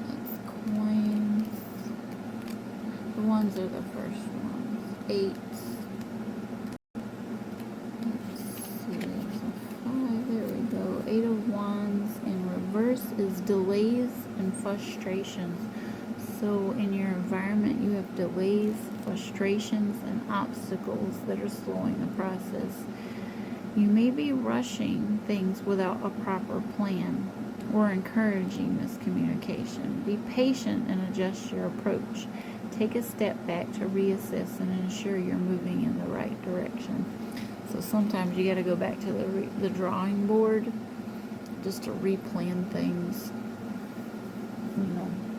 That's coins. The ones are the first ones. 8. Let's see. There's a 5. There we go. 8 of Wands in reverse is delays and frustrations. So in your environment, you have delays, frustrations, and obstacles that are slowing the process. You may be rushing things without a proper plan or encouraging miscommunication. Be patient and adjust your approach. Take a step back to reassess and ensure you're moving in the right direction. So sometimes you got to go back to the drawing board just to replan things.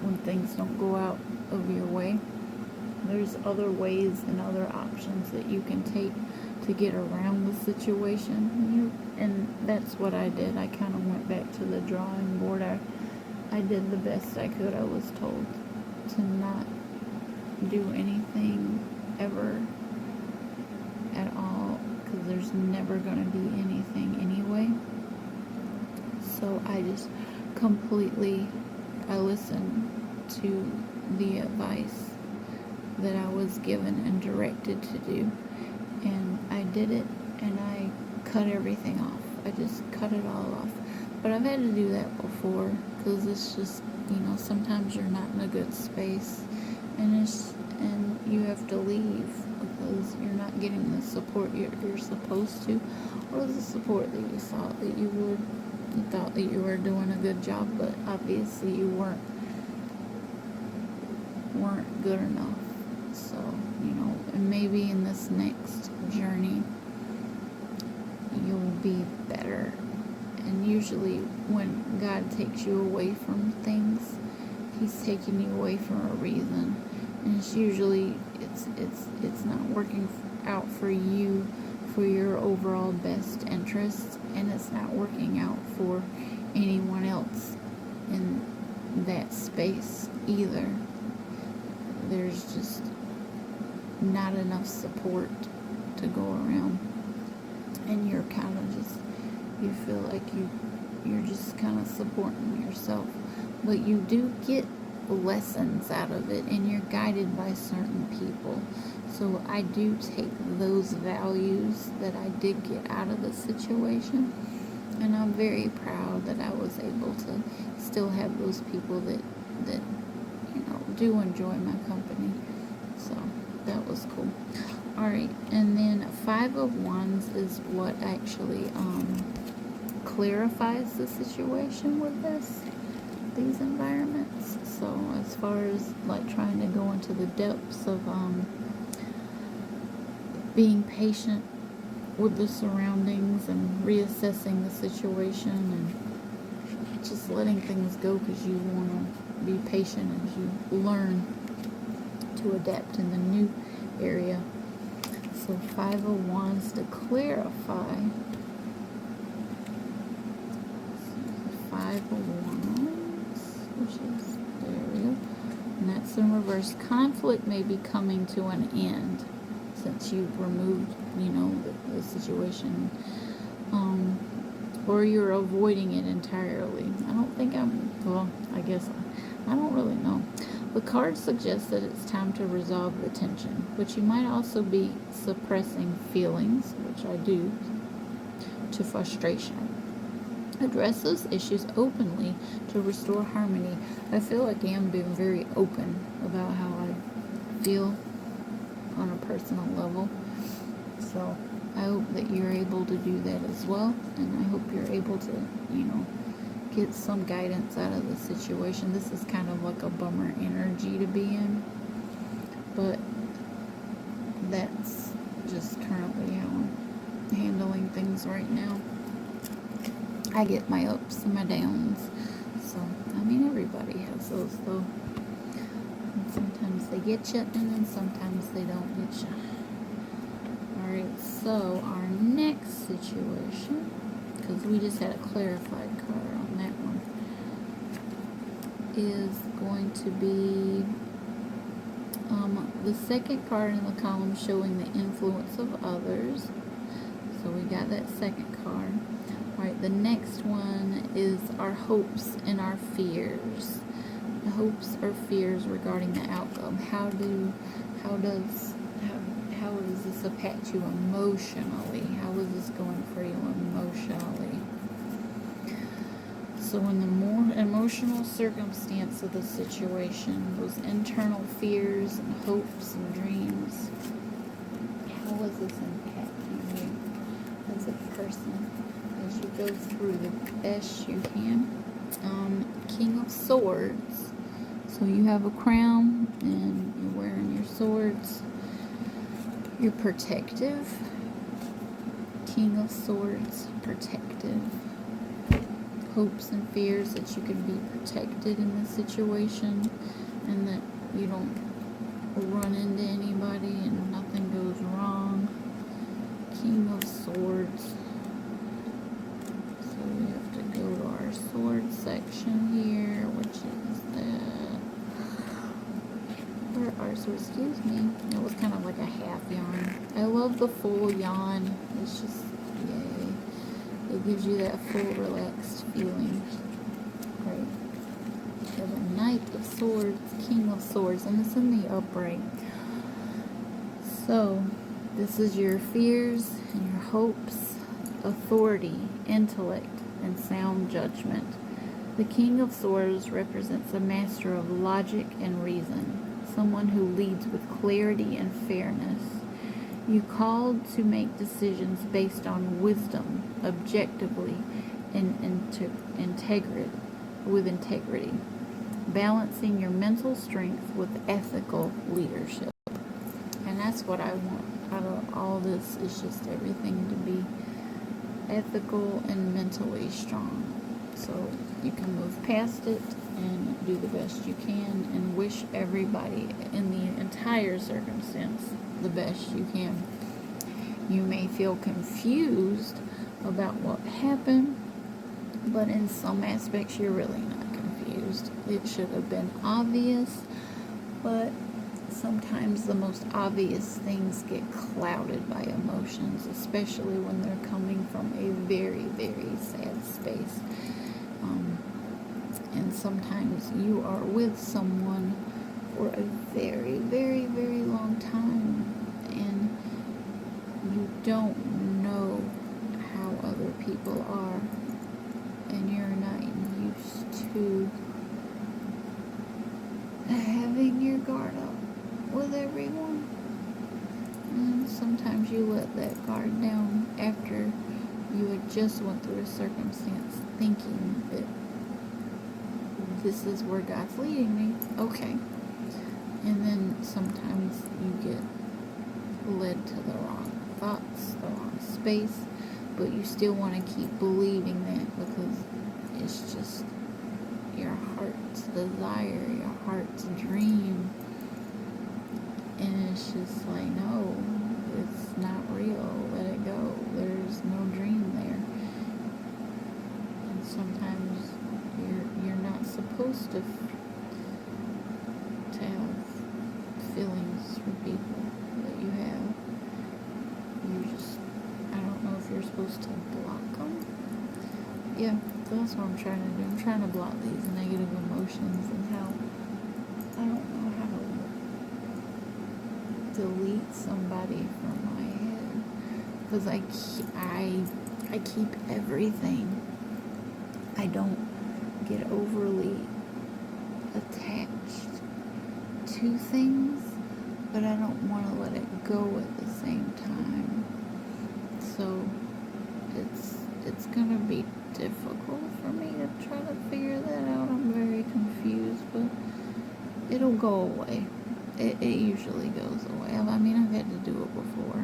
When things don't go out of your way, there's other ways and other options that you can take to get around the situation. And that's what I did. I kind of went back to the drawing board. I did the best I could. I was told to not do anything ever at all because there's never going to be anything anyway. So I just I listened to the advice that I was given and directed to do, and I did it, and I cut everything off. I just cut it all off. But I've had to do that before because it's just, sometimes you're not in a good space, and you have to leave because you're not getting the support you're supposed to, or the support that you thought that you would. You thought that you were doing a good job, but obviously you weren't good enough. So, and maybe in this next journey you'll be better. And usually when God takes you away from things, He's taking you away for a reason. And it's usually it's not working out for you for your overall best interest, and it's not working out for anyone else in that space either. There's just not enough support to go around, and you're kind of just You feel like you're just kind of supporting yourself, but you do get lessons out of it, and you're guided by certain people. So I do take those values that I did get out of the situation, and I'm very proud that I was able to still have those people that do enjoy my company. So that was cool. All right, and then Five of Wands is what actually clarifies the situation with these environments. So as far as like trying to go into the depths of being patient with the surroundings and reassessing the situation and just letting things go, because you want to be patient as you learn to adapt in the new area. So Five of Wands to clarify. Five of Wands, which is, there we go, and that's in reverse. Conflict may be coming to an end since you've removed, the situation, or you're avoiding it entirely. I guess, I don't really know. The card suggests that it's time to resolve the tension, but you might also be suppressing feelings, which I do, to frustration. Address those issues openly to restore harmony. I feel like I am being very open about how I feel on a personal level. So I hope that you're able to do that as well, and I hope you're able to, get some guidance out of the situation. This is kind of like a bummer energy to be in, but that's just currently how I'm handling things right now. I get my ups and my downs, so everybody has those though. And sometimes they get you, and then sometimes they don't get you. Alright, so our next situation, because we just had a clarified card on that one, is going to be the second card in the column showing the influence of others. So we got that second card. Alright, the next one is our hopes and our fears. The hopes or fears regarding the outcome. How does this impact you emotionally? How is this going for you emotionally? So in the more emotional circumstance of the situation, those internal fears and hopes and dreams, how is this impacting you as a person as you go through the best you can? King of Swords. So you have a crown and you're wearing your swords. You're protective. King of Swords, protective. Hopes and fears that you can be protected in this situation, and that you don't run into anybody and nothing goes wrong. King of Swords. So we have to go to our sword section here, which is that. Where are swords? Excuse me. It was kind of like a half yawn. I love the full yawn. It's just, yay. It gives you that full relaxed feeling. Right. We have a Knight of Swords, King of Swords, and it's in the upright. So, this is your fears and your hopes, authority, intellect, and sound judgment. The King of Swords represents a master of logic and reason, someone who leads with clarity and fairness. You called to make decisions based on wisdom, objectively, and integrity, balancing your mental strength with ethical leadership. And that's what I want out of all this, is just everything to be ethical and mentally strong. So you can move past it and do the best you can and wish everybody in the entire circumstance the best you can. You may feel confused about what happened, but in some aspects you're really not confused. It should have been obvious, but sometimes the most obvious things get clouded by emotions, especially when they're coming from a very, very sad space. And sometimes you are with someone for a very, very, very long time, and you don't know how other people are, and you're not used to having your guard up with everyone. And sometimes you let that guard down after you had just went through a circumstance thinking that this is where God's leading me. Okay. And then sometimes you get led to the wrong thoughts, the wrong space, but you still want to keep believing that because it's just your heart's desire, your heart's dream. And it's just like, no, it's not real. Let it go. There's no dream there. And sometimes you're not supposed to have feelings for people that you have. You just, I don't know if you're supposed to block them. Yeah, that's what I'm trying to do. I'm trying to block these negative emotions and how I don't know how to delete somebody from my head, because I keep everything. I don't get overly attached to things, but I don't want to let it go at the same time. So it's gonna be difficult for me to try to figure that out. I'm very confused, but it'll go away. It usually goes away. I mean, I've had to do it before.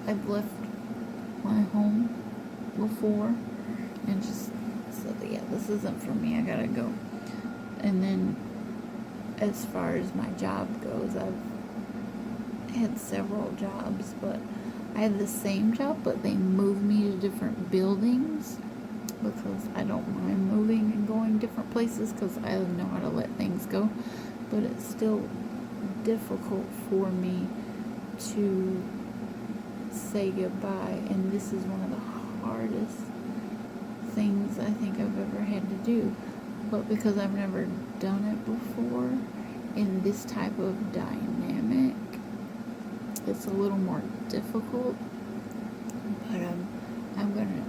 I've left my home before and just said, yeah, this isn't for me, I gotta go. And then as far as my job goes, I've had several jobs, but I had the same job, but they moved me to different buildings because I don't mind moving and going different places because I know how to let things go. But it's still difficult for me to say goodbye, and this is one of the hardest things I think I've ever had to do. But because I've never done it before in this type of dynamic, it's a little more difficult. But I'm gonna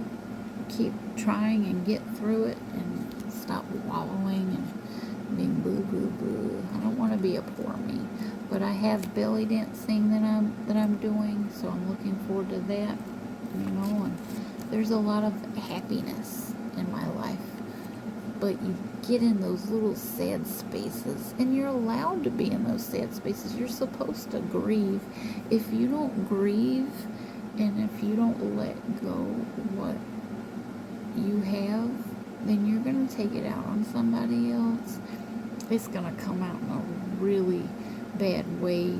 keep trying and get through it and stop wallowing and being boo boo boo. I don't want to be a poor me, but I have belly dancing that I'm doing, so I'm looking forward to that. And there's a lot of happiness in my life, but you get in those little sad spaces, and you're allowed to be in those sad spaces. You're supposed to grieve. If you don't grieve, and if you don't let go what you have, then you're going to take it out on somebody else. It's going to come out in a really bad way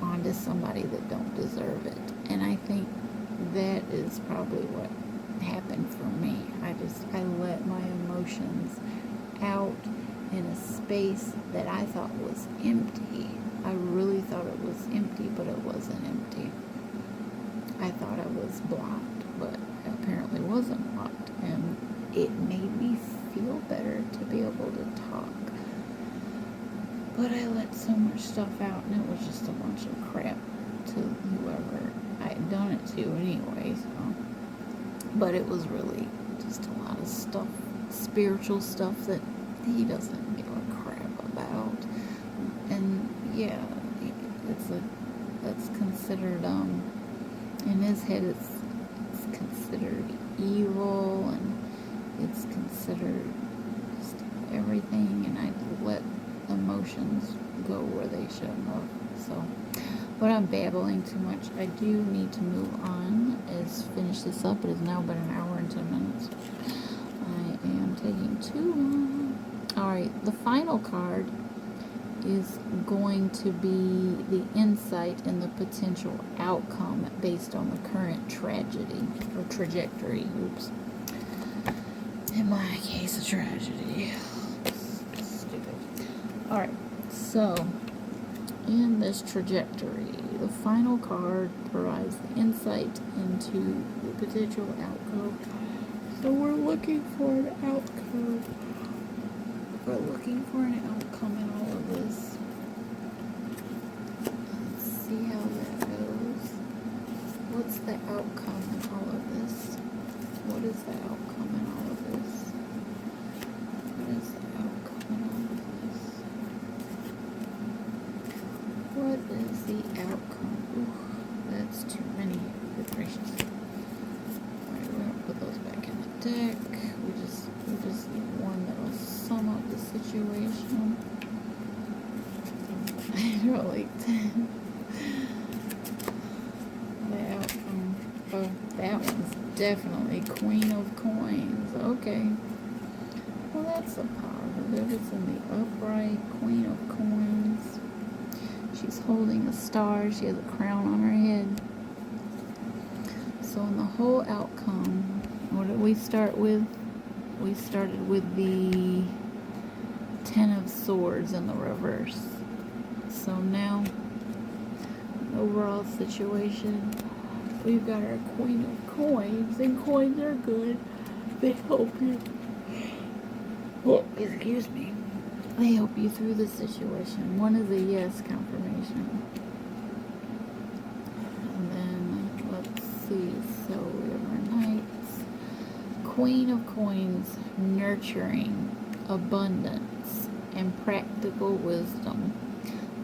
onto somebody that don't deserve it. And I think that is probably what happened for me. I let my emotions out in a space that I thought was empty. I really thought it was empty, but it wasn't empty. I thought I was blocked, but it apparently wasn't blocked, and it made me feel better to be able to talk. But I let so much stuff out, and it was just a bunch of crap to whoever I had done it to anyway, so. But it was really just a lot of stuff, spiritual stuff that he doesn't give a crap about. And yeah, that's considered, in his head it's considered evil, and it's considered just everything, and I let emotions go where they shouldn't have. So, but I'm babbling too much. I do need to move on. Let's finish this up. It has now been an hour and 10 minutes. I am taking too long. Alright, the final card is going to be the insight and the potential outcome based on the current tragedy or trajectory. Oops. In my case, a tragedy. Stupid. Alright, so in this trajectory, the final card provides the insight into the potential outcome. So we're looking for an outcome. We're looking for an outcome in all of this. Let's see how that goes. What's the outcome in all of this? What is the outcome in all of this? What is the outcome in all of this? What is the outcome? Ooh, that's too many. Good gracious. Alright, we're gonna put those back in the deck. We just need one that'll sum up the situation. I don't like that. The outcome. Oh, that one's definitely Queen of Coins. Okay. Well, that's a positive. It's in the upright. Queen of Coins. She's holding a star. She has a crown on her head. So in the whole outcome, what did we start with? We started with the Ten of Swords in the reverse. So now, overall situation, we've got our Queen of Coins, and coins are good. They help you. Oh, excuse me. They help you through the situation. One is a yes confirmation. And then, let's see. So, we have our Knights. Queen of Coins, nurturing, abundance, and practical wisdom.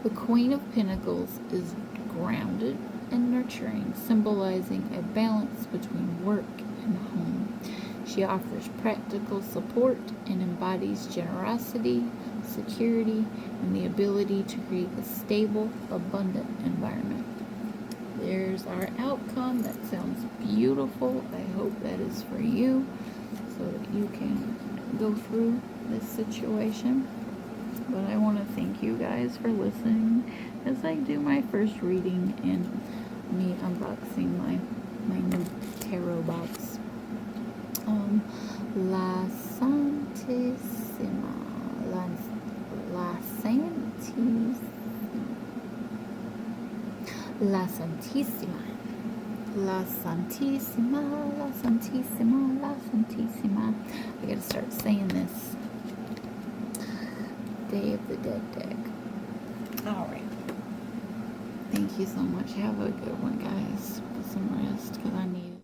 The Queen of Pentacles is grounded and nurturing, symbolizing a balance between work and home. She offers practical support and embodies generosity, security, and the ability to create a stable, abundant environment. There's our outcome. That sounds beautiful. I hope that is for you so that you can go through this situation. But I want to thank you guys for listening as I do my first reading and me unboxing my new tarot box. La Santisima. La Santisima. La Santisima. La Santisima. La Santisima. La Santisima. I gotta start saying this. Day of the Dead deck. Alright. Thank you so much. Have a good one, guys. Get some rest because I need it.